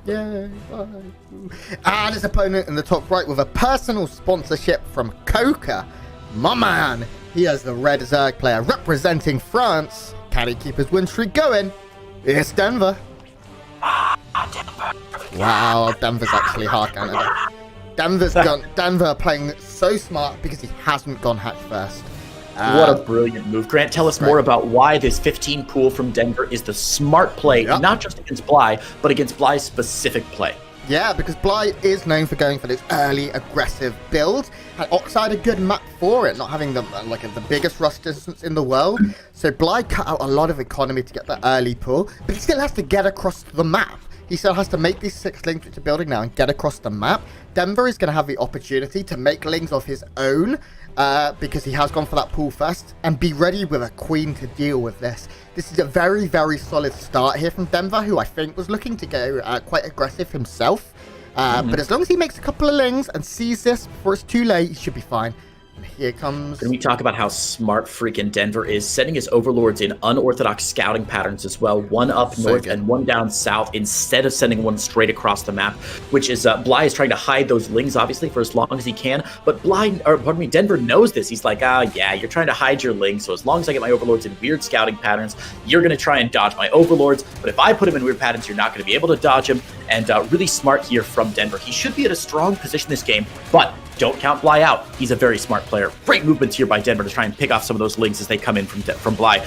Yay. And his opponent in the top right with a personal sponsorship from Coca. My man, he has the red Zerg player representing France. Can he keep his win streak going? It's Denver. Denver. Wow, Denver's actually hard Canada. Denver playing so smart because he hasn't gone hatch first. What a brilliant move. Grant, tell us more about why this 15 pool from Denver is the smart play, not just against Bly, but against Bly's specific play. Yeah, because Bly is known for going for this early aggressive build, and Oxide a good map for it, not having the biggest rush distance in the world. So Bly cut out a lot of economy to get the early pull, but he still has to get across the map. He still has to make these 6 lings which are building now and get across the map. Denver is going to have the opportunity to make lings of his own because he has gone for that pool first and be ready with a queen to deal with this. This is a very, very solid start here from Denver, who I think was looking to go quite aggressive himself. But as long as he makes a couple of lings and sees this before it's too late, he should be fine. Here comes... Can we talk about how smart freaking Denver is, setting his overlords in unorthodox scouting patterns as well, one up north and one down south, instead of sending one straight across the map, which is Bly is trying to hide those lings obviously for as long as he can, but Denver knows this. He's like, yeah, you're trying to hide your lings, so as long as I get my overlords in weird scouting patterns, you're going to try and dodge my overlords, but if I put him in weird patterns, you're not going to be able to dodge him. And really smart here from Denver. He should be at a strong position this game, but don't count Bly out. He's a very smart player. Great movements here by Denver to try and pick off some of those lings as they come in from Bly.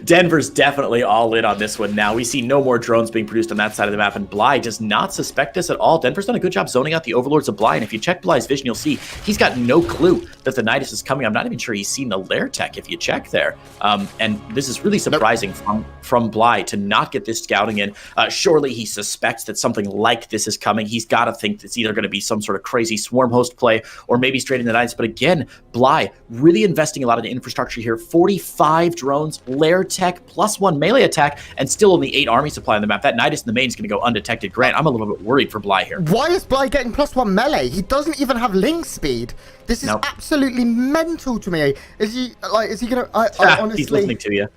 Denver's definitely all in on this one now. We see no more drones being produced on that side of the map, and Bly does not suspect this at all. Denver's done a good job zoning out the overlords of Bly, and if you check Bly's vision, you'll see he's got no clue that the Nidus is coming. I'm not even sure he's seen the lair tech if you check there. And this is really surprising from Bly to not get this scouting in. Surely he suspects that something like this is coming. He's got to think it's either going to be some sort of crazy swarm host play or maybe straight in the Nidus. But again, Bly really investing a lot in the infrastructure here. 45 drones, lair tech, +1 melee attack, and still only 8 army supply on the map. That Nidus in the main is going to go undetected. Grant, I'm a little bit worried for Bly here. Why is Bly getting +1 melee? He doesn't even have ling speed. This is absolutely mental to me. Is he going to... I honestly... He's listening to you.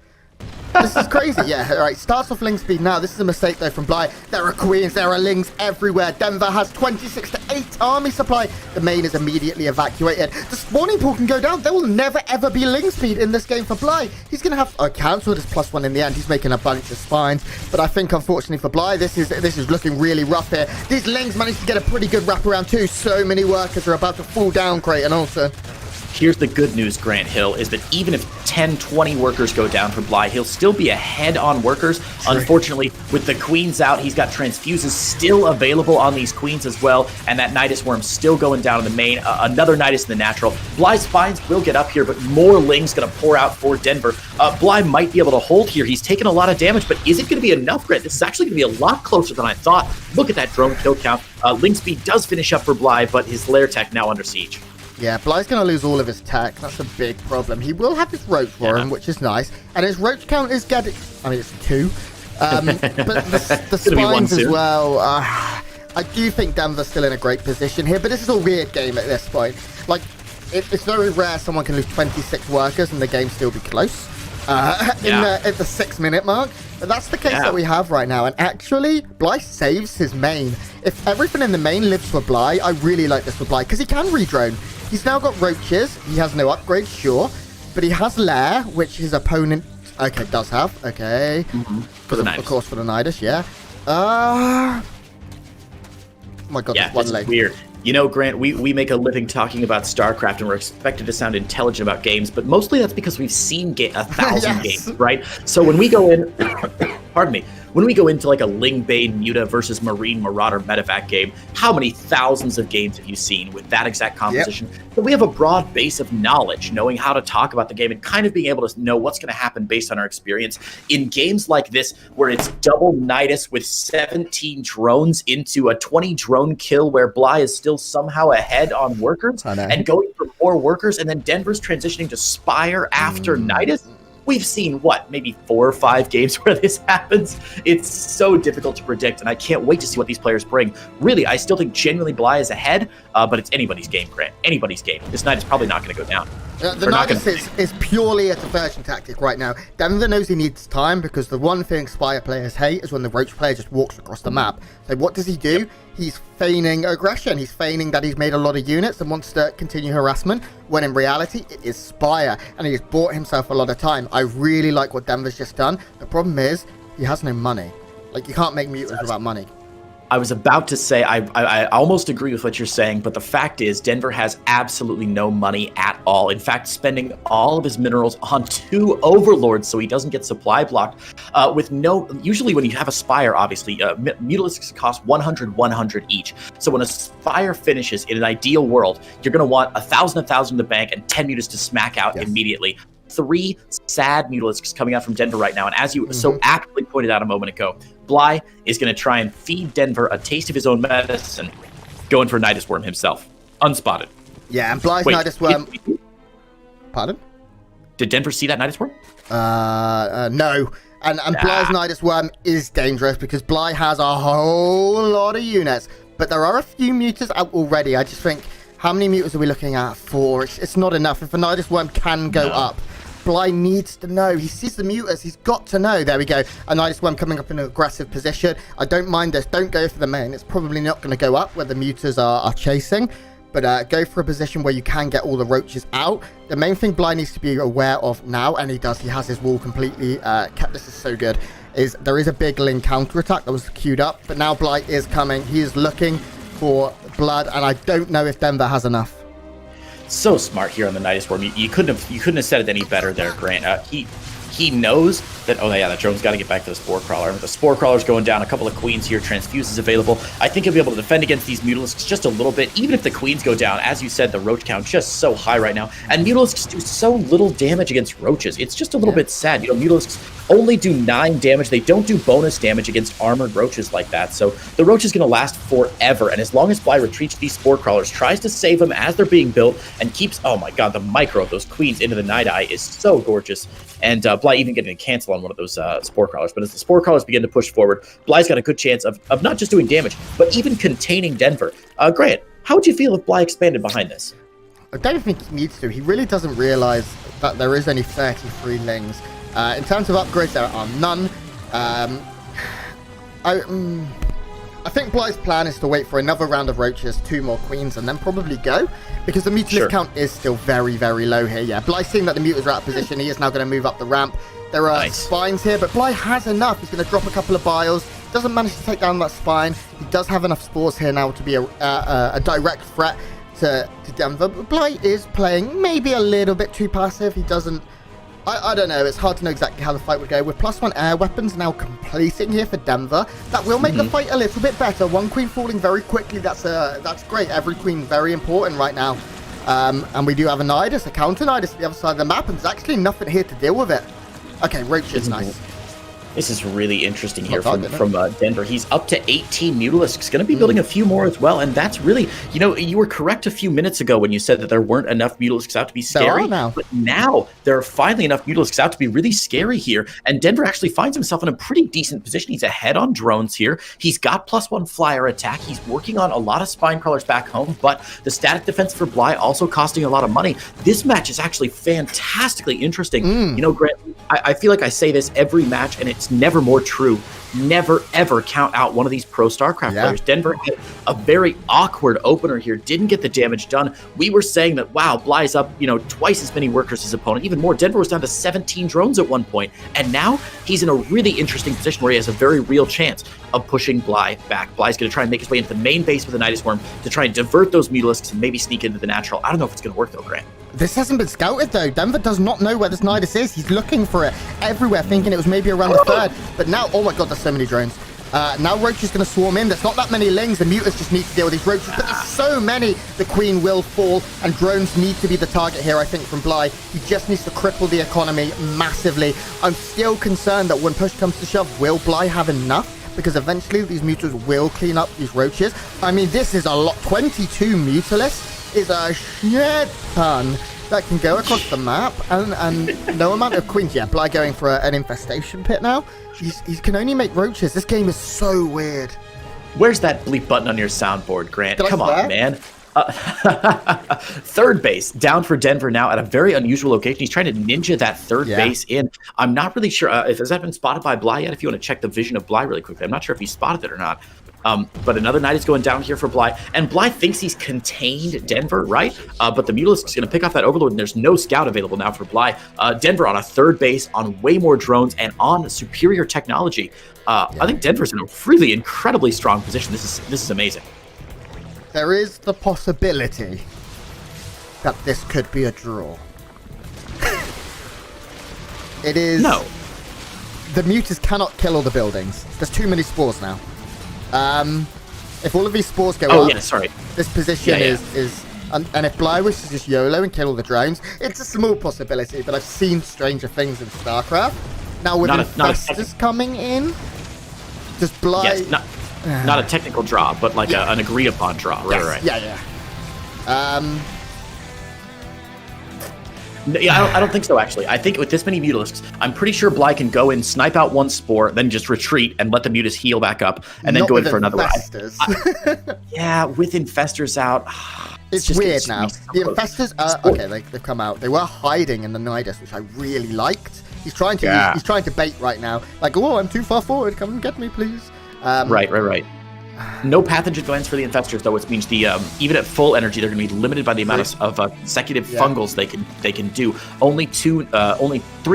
This is crazy. Yeah, all right. Starts off ling speed now. This is a mistake, though, from Bly. There are queens. There are lings everywhere. Denver has 26 to 8 army supply. The main is immediately evacuated. The spawning pool can go down. There will never, ever be ling speed in this game for Bly. He's going to have... cancelled his +1 in the end. He's making a bunch of spines. But I think, unfortunately, for Bly, this is looking really rough here. These lings managed to get a pretty good wraparound, too. So many workers are about to fall down, Creighton also. Here's the good news, Grant Hill, is that even if 10, 20 workers go down for Bly, he'll still be ahead on workers. Unfortunately, with the queens out, he's got transfuses still available on these queens as well, and that Nidus worm still going down in the main. Another Nidus in the natural. Bly's spines will get up here, but more lings going to pour out for Denver. Bly might be able to hold here. He's taken a lot of damage, but is it going to be enough, Grant? This is actually going to be a lot closer than I thought. Look at that drone kill count. Ling speed does finish up for Bly, but his lair tech now under siege. Yeah, Bly's going to lose all of his tech. That's a big problem. He will have his roach for him, which is nice. And his roach count is getting... I mean, it's 2. But the spines as well. I do think Denver's still in a great position here, but this is a weird game at this point. Like, it's very rare someone can lose 26 workers and the game still be close. At the 6-minute mark. But that's the case that we have right now. And actually, Bly saves his main. If everything in the main lives for Bly, I really like this for Bly, because he can redrone. He's now got roaches. He has no upgrades, sure. But he has lair, which his opponent, does have. Okay. For the Nidus. Of course, for the Nidus, yeah. Oh my god, yeah, one leg. Weird. You know, Grant, we make a living talking about StarCraft, and we're expected to sound intelligent about games, but mostly that's because we've seen 1,000 games, right? So when we go in, pardon me, when we go into like a Ling Bane Muta versus Marine Marauder medevac game, how many thousands of games have you seen with that exact composition? But we have a broad base of knowledge, knowing how to talk about the game and kind of being able to know what's going to happen based on our experience. In games like this, where it's double Nidus with 17 drones into a 20 drone kill where Bly is still somehow ahead on workers and going for more workers, and then Denver's transitioning to Spire after Nidus. We've seen, maybe 4 or 5 games where this happens. It's so difficult to predict, and I can't wait to see what these players bring. Really, I still think genuinely Bly is ahead, but it's anybody's game, Grant. Anybody's game. This night is probably not going to go down. The Nidus is purely a diversion tactic right now. Denver knows he needs time because the one thing Spire players hate is when the Roach player just walks across the map. So what does he do? He's feigning aggression. He's feigning that he's made a lot of units and wants to continue harassment, when in reality it is Spire, and he's bought himself a lot of time. I really like what Denver's just done. The problem is he has no money. Like, you can't make mutants without money. I was about to say, I almost agree with what you're saying, but the fact is Denver has absolutely no money at all. In fact, spending all of his minerals on 2 overlords so he doesn't get supply blocked with no... Usually when you have a Spire, obviously, Mutalisks cost 100 each. So when a Spire finishes in an ideal world, you're going to want 1,000 in the bank and 10 Mutas to smack out immediately. 3 sad Mutalisks coming out from Denver right now. And as you so aptly pointed out a moment ago, Bly is going to try and feed Denver a taste of his own medicine, going for Nidus Worm himself. Unspotted. Yeah, and Bly's Nidus Worm... Pardon? Did Denver see that Nidus Worm? No. And Bly's Nidus Worm is dangerous because Bly has a whole lot of units. But there are a few mutas out already. I just think... How many mutas are we looking at? 4. It's not enough. If a Nidus Worm can go up, Bly needs to know. He sees the mutas. He's got to know. There we go. A Nidus Worm coming up in an aggressive position. I don't mind this. Don't go for the main. It's probably not going to go up where the mutas are chasing. But go for a position where you can get all the roaches out. The main thing Bly needs to be aware of now, and he does. He has his wall completely kept. This is so good. Is there is a big Ling counterattack that was queued up. But now Bly is coming. He is looking for blood, and I don't know if Denver has enough. So smart here on the Nidus Worm. You couldn't have said it any better there, Grant. He knows that, oh yeah, that drone's got to get back to the Spore Crawler. The Spore Crawler's going down, a couple of Queens here, Transfuse is available. I think he'll be able to defend against these Mutalisks just a little bit, even if the Queens go down. As you said, the Roach count just so high right now, and Mutalisks do so little damage against Roaches. It's just a little bit sad. You know, Mutalisks only do 9 damage. They don't do bonus damage against armored Roaches like that, so the Roach is going to last forever, and as long as Bly retreats these Spore Crawlers, tries to save them as they're being built, and keeps, oh my god, the micro of those Queens into the Night Eye is so gorgeous. And Bly even getting a cancel on one of those Spore Crawlers. But as the Spore Crawlers begin to push forward, Bly's got a good chance of not just doing damage, but even containing Denver. Grant, how would you feel if Bly expanded behind this? I don't think he needs to. He really doesn't realize that there is only 33 Lings. In terms of upgrades, there are none. I think Bly's plan is to wait for another round of Roaches, 2 more Queens, and then probably go. Because the Mutalisk count is still very, very low here. Yeah, Bly's seeing that the Mutas are out of position. He is now going to move up the ramp. There are spines here, but Bly has enough. He's going to drop a couple of biles. Doesn't manage to take down that spine. He does have enough spores here now to be a direct threat to Denver. But Bly is playing maybe a little bit too passive. He doesn't... I don't know. It's hard to know exactly how the fight would go. With +1 air weapons now completing here for Denver, that will make the fight a little bit better. 1 Queen falling very quickly. That's great. Every Queen very important right now. And we do have a Nidus, a counter Nidus at the other side of the map, and there's actually nothing here to deal with it. Okay, Roach is nice. This is really interesting here from Denver. He's up to 18 Mutalisks. Going to be building a few more as well. And that's really, you know, you were correct a few minutes ago when you said that there weren't enough Mutalisks out to be scary. There are now. But now there are finally enough Mutalisks out to be really scary here. And Denver actually finds himself in a pretty decent position. He's ahead on drones here. He's got +1 flyer attack. He's working on a lot of spine crawlers back home. But the static defense for Bly also costing a lot of money. This match is actually fantastically interesting. You know, Grant, I feel like I say this every match, and it's never more true. Never, ever count out one of these pro StarCraft players. Denver had a very awkward opener here, didn't get the damage done. We were saying that, wow, Bly's up, you know, twice as many workers as his opponent, even more. Denver was down to 17 drones at one point, and now he's in a really interesting position where he has a very real chance of pushing Bly back. Bly's going to try and make his way into the main base with the Nidus Worm to try and divert those Mutalisks and maybe sneak into the natural. I don't know if it's going to work, though, Grant. This hasn't been scouted, though. Denver does not know where this Nidus is. He's looking for it everywhere, thinking it was maybe around the 3rd. But now, oh my god, there's so many drones. Now Roach is going to swarm in. There's not that many Lings. The Mutas just need to deal with these Roaches. But there's so many. The Queen will fall, and drones need to be the target here, I think, from Bly. He just needs to cripple the economy massively. I'm still concerned that when push comes to shove, will Bly have enough? Because eventually these Mutas will clean up these Roaches. I mean, this is a lot. 22 Mutalisks is a shit ton that can go across the map, and no amount of Queens. Yeah, Bly going for an infestation pit now. He can only make Roaches. This game is so weird. Where's that bleep button on your soundboard, Grant? Come on, man. Third base down for Denver now at a very unusual location. He's trying to ninja that third base in. I'm not really sure if has that been spotted by Bly yet. If you want to check the vision of Bly really quickly, I'm not sure if he spotted it or not. But another Knight is going down here for Bly, and Bly thinks he's contained Denver, right? But the Mutalisk is going to pick off that Overlord, and there's no scout available now for Bly. Denver on a third base, on way more drones, and on superior technology. I think Denver's in a really incredibly strong position. This is amazing. There is the possibility that this could be a draw. It is. No. The Mutas cannot kill all the buildings. There's too many spores now. If all of these spores go up, this position is and if Bly wishes to just YOLO and kill all the drones, it's a small possibility, but I've seen stranger things in StarCraft. Now with Infestors coming in, does Bly... Yes, not a technical draw, but like an agreed upon draw. Right. Yeah. I don't think so, actually. I think with this many Mutalisks, I'm pretty sure Bly can go in, snipe out one spore, then just retreat and let the Mutas heal back up, and then go in for another ride. Yeah, with Infestors out... It's weird now. The Infestors are... Okay, they've come out. They were hiding in the Nidus, which I really liked. He's trying to bait right now. Like, oh, I'm too far forward. Come and get me, please. Right. No pathogen glands for the Infestors, though, which means the even at full energy, they're going to be limited by the amount of consecutive fungals they can do. Only 3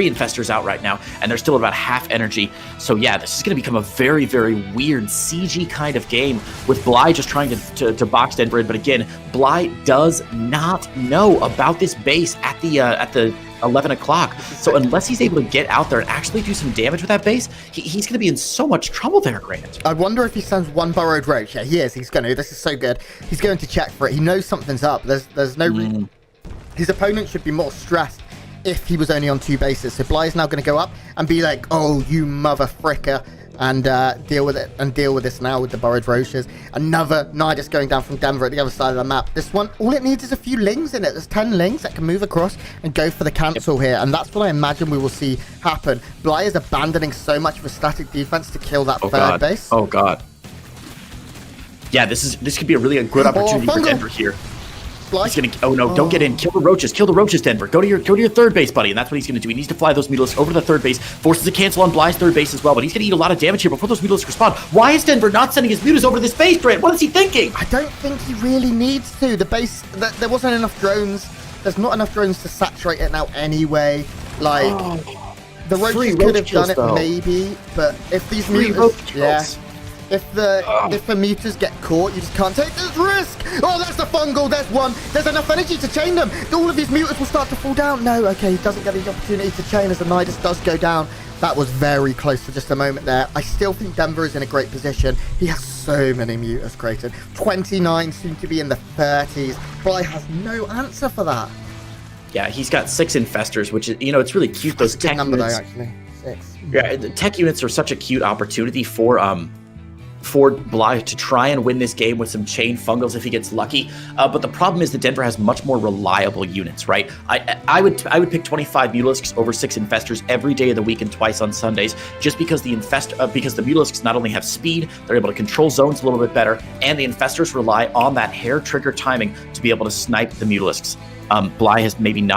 Infestors out right now, and they're still at about half energy. So yeah, this is going to become a very, very weird CG kind of game with Bly just trying to box Denver in. But again, Bly does not know about this base at the 11 o'clock. So unless he's able to get out there and actually do some damage with that base, he's going to be in so much trouble there, Grant. I wonder if he sends one burrowed roach. Yeah, he is. He's going to. This is so good. He's going to check for it. He knows something's up. There's no... His opponent should be more stressed if he was only on 2 bases. So Bly is now going to go up and be like, oh, you mother fricker, and deal with it, and deal with this now with the burrowed roaches. Another Nidus going down from Denver at the other side of the map. This one, all it needs is a few lings in it. There's 10 lings that can move across and go for the cancel here, and that's what I imagine we will see happen. Bly is abandoning so much of a static defense to kill that third base. Oh god. Yeah, this could be a really good opportunity for Denver here. He's gonna. Oh no! Don't get in. Kill the roaches. Kill the roaches, Denver. Go to your third base, buddy. And that's what he's gonna do. He needs to fly those Mutalisks over to the third base. Forces a cancel on Bly's third base as well. But he's gonna eat a lot of damage here before those Mutalisks respond. Why is Denver not sending his Mutas over to this base, Brent? What is he thinking? I don't think he really needs to. The base. There wasn't enough drones. There's not enough drones to saturate it now anyway. Like the roaches could have done it maybe, but if these Mutas, If the Mutas get caught, you just can't take this risk. Oh, that's the fungal. There's one. There's enough energy to chain them. All of these Mutas will start to fall down. No, okay, he doesn't get the opportunity to chain as the Nidus does go down. That was very close for just a moment there. I still think Denver is in a great position. He has so many Mutas created. 29, soon to be in the 30s. Bly has no answer for that. Yeah, he's got 6 Infestors, which is, it's really cute. Those tech number units. Though, actually. 6. Yeah, the tech units are such a cute opportunity for Bly to try and win this game with some chain fungals if he gets lucky. But the problem is that Denver has much more reliable units, right? I would pick 25 Mutalisks over 6 Infestors every day of the week and twice on Sundays, just because the Mutalisks not only have speed, they're able to control zones a little bit better, and the Infestors rely on that hair trigger timing to be able to snipe the Mutalisks. Bly has maybe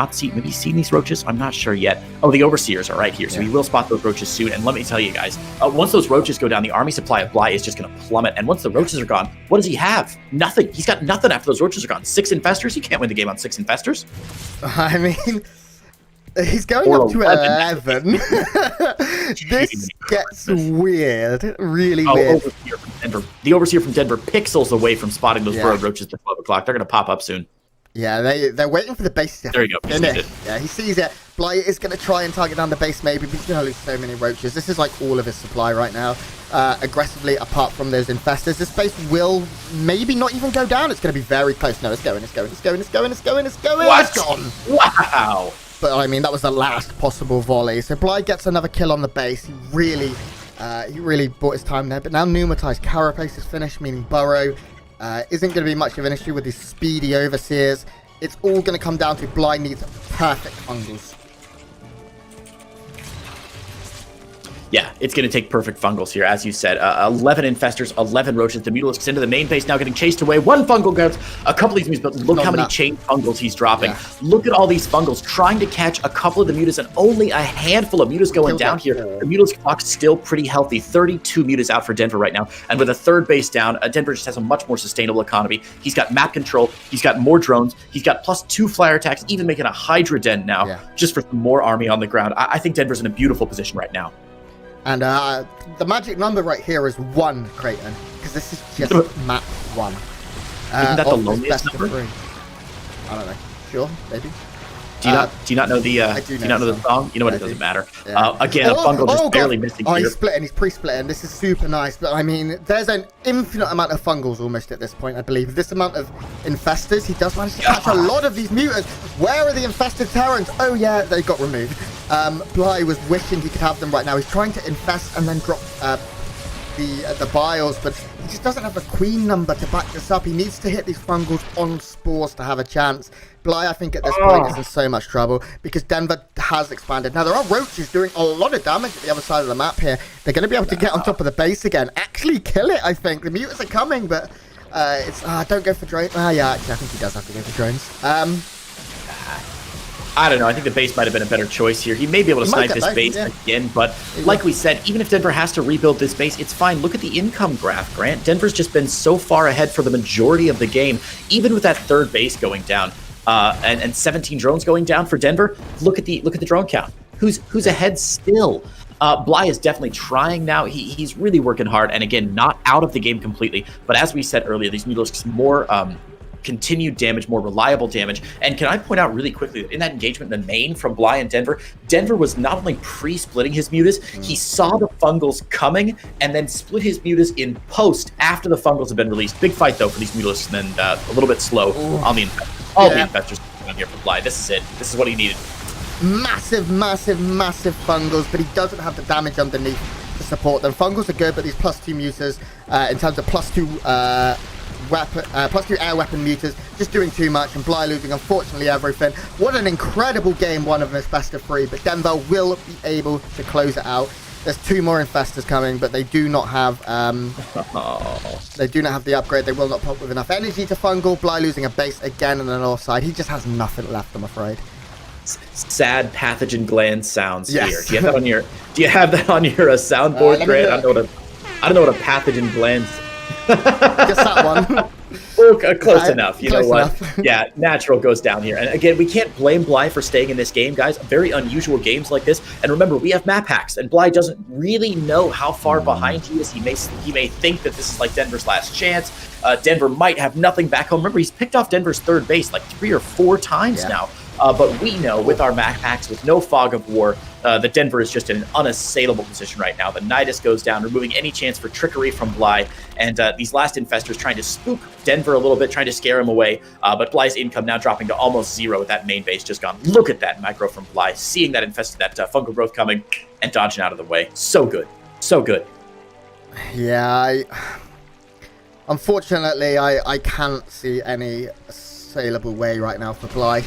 seen these roaches. I'm not sure yet. Oh, the Overseers are right here, so he will spot those roaches soon. And let me tell you guys, once those roaches go down, the army supply of Bly is just going to plummet. And once the roaches are gone, what does he have? Nothing. He's got nothing after those roaches are gone. 6 Infestors? He can't win the game on 6 Infestors. I mean, he's going up to 11. This gets weird. Really weird. Overseer from Denver. The Overseer from Denver pixels away from spotting those burrowed roaches at 12 o'clock. They're going to pop up soon. Yeah, they're waiting for the base to finish. Yeah, he sees it. Bly is going to try and target down the base maybe, but he's going to lose so many roaches. This is like all of his supply right now. Aggressively, apart from those Infestors. This base will maybe not even go down. It's going to be very close. No, it's going. What? It's gone. Wow. But I mean, that was the last possible volley. So Bly gets another kill on the base. He really bought his time there. But now Pneumatized Carapace is finished, meaning Burrow isn't going to be much of an issue with these speedy Overseers. It's all going to come down to Bly needs perfect fungals. Yeah, it's going to take perfect fungals here, as you said. 11 infestors, 11 roaches. The Mutalisks into the main base now getting chased away. One fungal gets a couple of these mutants, but look how many chain fungals he's dropping. Yeah. Look at all these fungals trying to catch a couple of the mutas, and only a handful of mutas going down here. The Mutalisk clock's still pretty healthy. 32 mutas out for Denver right now, and with a third base down, Denver just has a much more sustainable economy. He's got map control. He's got more drones. He's got +2 flyer attacks, even making a Hydra Den now, just for some more army on the ground. I think Denver's in a beautiful position right now. And the magic number right here is 1, Creighton, because this is just map 1. Isn't that the loneliest number? I don't know. Sure, maybe. Do you not know the song? You know what? It doesn't matter. Yeah. Again, a fungal just barely missing here. He's splitting. He's pre-splitting. This is super nice. But I mean, there's an infinite amount of fungals almost at this point, I believe. This amount of infestors, he does manage to catch a lot of these mutants. Where are the infested Terrans? Oh yeah, they got removed. Bly was wishing he could have them right now. He's trying to infest and then drop the bios, but he just doesn't have a queen number to back this up. He needs to hit these fungals on spores to have a chance. Bly, I think, at this point is in so much trouble because Denver has expanded. Now, there are roaches doing a lot of damage at the other side of the map here. They're going to be able to get on top of the base again. Actually kill it, I think. The mutants are coming, but don't go for drones. Yeah, actually, I think he does have to go for drones. I don't know. I think the base might have been a better choice here. He may be able to snipe this base again, but like we said, even if Denver has to rebuild this base, it's fine. Look at the income graph, Grant. Denver's just been so far ahead for the majority of the game, even with that third base going down, and 17 drones going down for Denver. Look at the drone count. Who's ahead still? Bly is definitely trying now. He's really working hard, and again, not out of the game completely. But as we said earlier, these Mutalisks more continued damage, more reliable damage. And can I point out really quickly that in that engagement in the main from Bly and Denver, Denver was not only pre-splitting his mutas, he saw the fungals coming and then split his mutas in post after the fungals have been released. Big fight though for these mutalisks, and then a little bit slow on the infestors. All the infestors on here for Bly. This is it. This is what he needed. Massive fungals, but he doesn't have the damage underneath to support them. Fungals are good, but these +2 mutas in terms of +2 +2 air weapon mutas, just doing too much, and Bly losing unfortunately everything. What an incredible game one of this best of 3, but Denver will be able to close it out. There's 2 more infestors coming, but they do not have the upgrade. They will not pop with enough energy to fungal. Bly losing a base again on the north side. He just has nothing left, I'm afraid. Sad pathogen gland sounds here. Do you have that on your soundboard, Grant? I don't know what a pathogen gland. Just that one. Close enough. You know what? Yeah, natural goes down here. And again, we can't blame Bly for staying in this game, guys. Very unusual games like this. And remember, we have map hacks, and Bly doesn't really know how far behind he is. He may think that this is like Denver's last chance. Denver might have nothing back home. Remember, he's picked off Denver's third base like 3 or 4 times now. But we know with our map hacks, with no fog of war, that Denver is just in an unassailable position right now. The Nidus goes down, removing any chance for trickery from Bly. And these last infestors trying to spook Denver a little bit, trying to scare him away. But Bly's income now dropping to almost 0 with that main base just gone. Look at that micro from Bly, seeing that fungal growth coming and dodging out of the way. So good. So good. Yeah, unfortunately, I can't see any saleable way right now for Bly.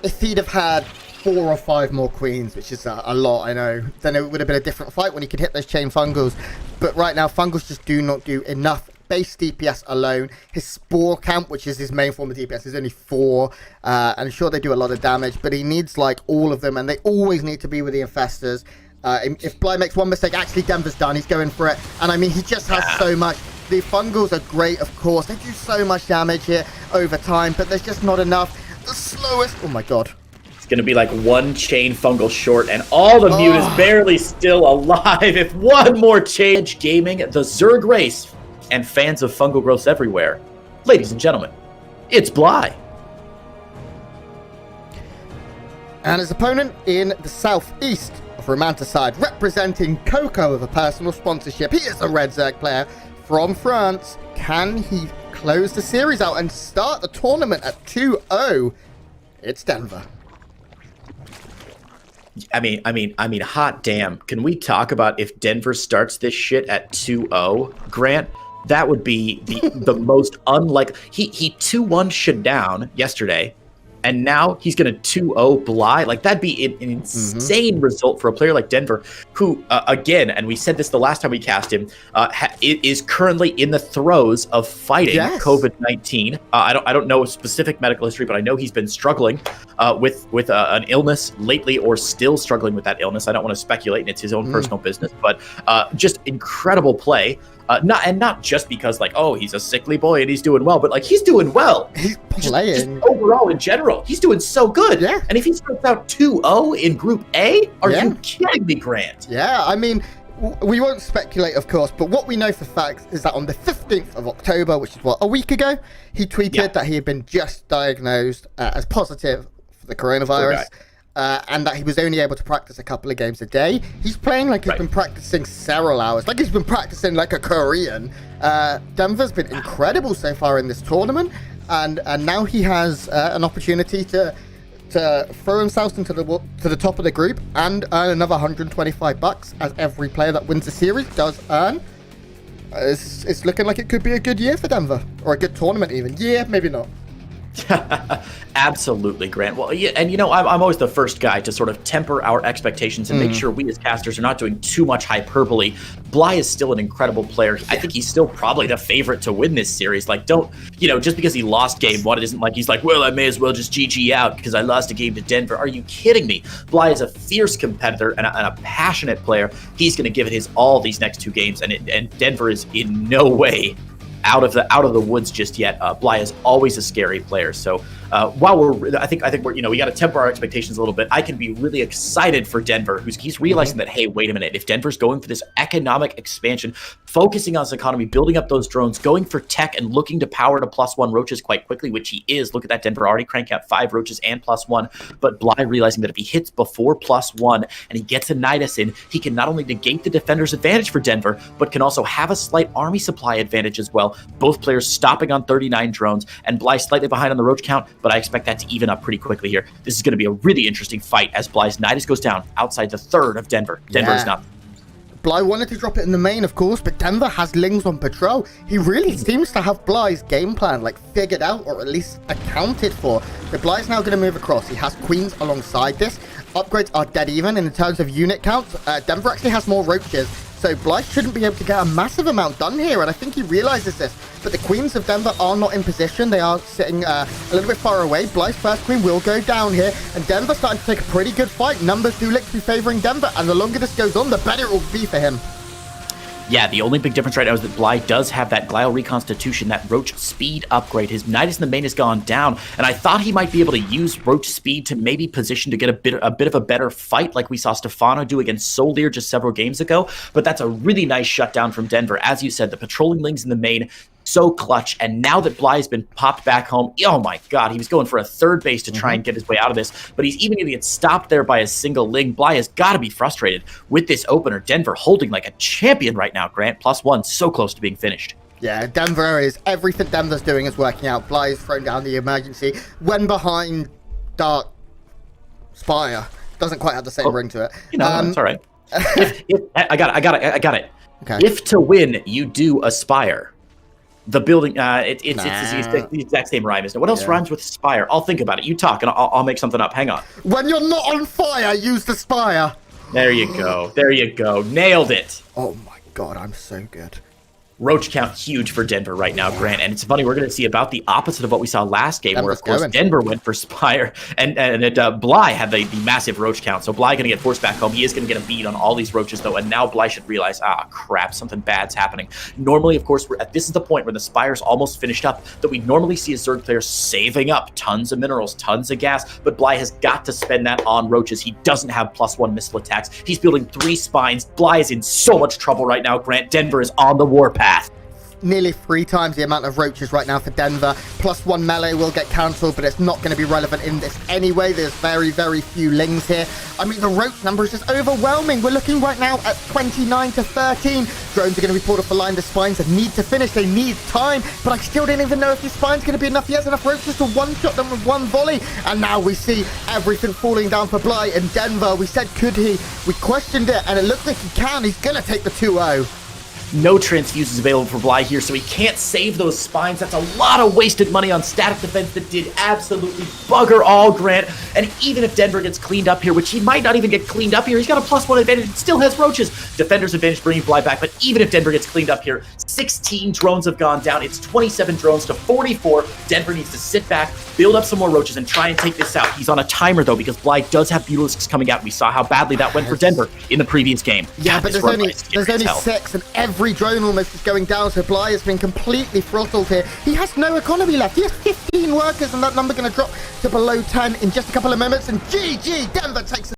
If he'd have had 4 or 5 more queens, which is a lot, I know, then it would have been a different fight when he could hit those chain fungals. But right now, fungals just do not do enough. Base DPS alone, his spore count, which is his main form of DPS, is only 4. And sure, they do a lot of damage, but he needs like all of them, and they always need to be with the infestors. If Bly makes one mistake, actually Denver's done. He's going for it, and I mean, he just has so much. The fungals are great, of course. They do so much damage here over time, but there's just not enough. The slowest. Oh my god. It's going to be like 1 chain fungal short, and all the mute is barely still alive. If one more change, gaming, the Zerg race, and fans of fungal growths everywhere. Ladies and gentlemen, it's Bly. And his opponent in the southeast of Romanticide, representing Coco with a personal sponsorship. He is a Red Zerg player from France. Can he close the series out and start the tournament at 2-0? It's Denver. I mean, hot damn. Can we talk about if Denver starts this shit at 2-0, Grant? That would be the most unlikely. He 2-1 shut down yesterday, and now he's going to 2-0 Bly. Like, that'd be an insane result for a player like Denver, who, again, and we said this the last time we cast him, is currently in the throes of fighting COVID-19. I don't know a specific medical history, but I know he's been struggling with an illness lately, or still struggling with that illness. I don't want to speculate, and it's his own personal business, but just incredible play. Not just because, like, oh, he's a sickly boy and he's doing well, but, like, he's doing well. He's playing. Just overall, in general, he's doing so good. Yeah. And if he starts out 2-0 in Group A, are you kidding me, Grant? Yeah, I mean, we won't speculate, of course, but what we know for facts is that on the 15th of October, which is, a week ago, he tweeted that he had been just diagnosed as positive for the coronavirus. And that he was only able to practice a couple of games a day. He's playing like he's been practicing several hours, like he's been practicing like a Korean. Denver's been incredible so far in this tournament, and now he has an opportunity to throw himself into the top of the group and earn another $125, as every player that wins the series does earn. It's looking like it could be a good year for Denver, or a good tournament even. Yeah, maybe not. Absolutely, Grant. Well, yeah, and I'm always the first guy to sort of temper our expectations and make sure we as casters are not doing too much hyperbole. Bly is still an incredible player. I think he's still probably the favorite to win this series. Like, don't, just because he lost game one, it isn't like he's like, well, I may as well just GG out because I lost a game to Denver. Are you kidding me? Bly is a fierce competitor and a passionate player. He's going to give it his all these next two games, and Denver is in no way out of the woods just yet. Bly is always a scary player. So while I think we're, we got to temper our expectations a little bit. I can be really excited for Denver, he's realizing that, hey, wait a minute, if Denver's going for this economic expansion, focusing on his economy, building up those drones, going for tech, and looking to power to +1 roaches quite quickly, which he is. Look at that, Denver already cranking out 5 roaches and +1. But Bly realizing that if he hits before +1 and he gets a Nidus in, he can not only negate the defender's advantage for Denver, but can also have a slight army supply advantage as well. Both players stopping on 39 drones, and Bly slightly behind on the roach count, but I expect that to even up pretty quickly here. This is going to be a really interesting fight as Bly's Nidus goes down outside the third of Denver. Denver is not. Bly wanted to drop it in the main, of course, but Denver has Lings on patrol. He really seems to have Bly's game plan, figured out, or at least accounted for. So Bly's now going to move across. He has Queens alongside this. Upgrades are dead even in terms of unit counts. Denver actually has more roaches, so Bly shouldn't be able to get a massive amount done here, and I think he realizes this. But the Queens of Denver are not in position. They are sitting a little bit far away. Bly's first Queen will go down here, and Denver's starting to take a pretty good fight. Numbers do look to be favoring Denver, and the longer this goes on, the better it will be for him. Yeah, the only big difference right now is that Bly does have that Glial Reconstitution, that Roach Speed upgrade. His Nidus in the main has gone down, and I thought he might be able to use Roach Speed to maybe position to get a bit of a better fight like we saw Stefano do against Soldier just several games ago, but that's a really nice shutdown from Denver. As you said, the patrolling Lings in the main, so clutch, and now that Bly has been popped back home, oh my god, he was going for a third base to try and get his way out of this, but he's even going to get stopped there by a single Ling. Bly has got to be frustrated with this opener. Denver holding like a champion right now, Grant. +1, so close to being finished. Yeah, Denver is, everything Denver's doing is working out. Bly is thrown down the emergency when behind Dark Spire. Doesn't quite have the same ring to it. It's all right. I got it. Okay. If to win, you do aspire. The building, it's the exact same rhyme, isn't it? What else rhymes with aspire? I'll think about it. You talk, and I'll make something up. Hang on. When you're not on fire, use the spire. There you go. There you go. Nailed it. Oh my god, I'm so good. Roach count huge for Denver right now, Grant. And it's funny, we're going to see about the opposite of what we saw last game, where, of course, Denver went for Spire, and Bly had the massive Roach count. So Bly going to get forced back home. He is going to get a beat on all these Roaches, though, and now Bly should realize, crap, something bad's happening. Normally, of course, this is the point where the Spire's almost finished up, that we normally see a Zerg player saving up tons of minerals, tons of gas, but Bly has got to spend that on Roaches. He doesn't have +1 missile attacks. He's building 3 spines. Bly is in so much trouble right now, Grant. Denver is on the warpath. Nearly 3 times the amount of roaches right now for Denver. +1 melee will get cancelled, but it's not going to be relevant in this anyway. There's very, very few Lings here. I mean, the roach number is just overwhelming. We're looking right now at 29 to 13. Drones are going to be pulled off the line. The spines need to finish. They need time, but I still don't even know if these spines going to be enough. He has enough roaches to one-shot them with one volley, and now we see everything falling down for Bly in Denver. We said, could he? We questioned it, and it looks like he can. He's going to take the 2-0. No transfuses available for Bly here, so he can't save those spines. That's a lot of wasted money on static defense that did absolutely bugger all, Grant. And even if Denver gets cleaned up here, which he might not even get cleaned up here, he's got a +1 advantage and still has roaches. Defender's advantage bringing Bly back, but even if Denver gets cleaned up here, 16 drones have gone down. It's 27 drones to 44. Denver needs to sit back, build up some more roaches, and try and take this out. He's on a timer, though, because Bly does have Butilisks coming out. We saw how badly that went for Denver in the previous game. Yeah, God, but there's only 6, and every drone almost is going down, so Bly has been completely throttled here. He has no economy left. He has 15 workers, and that number going to drop to below 10 in just a couple of moments, and GG, Denver takes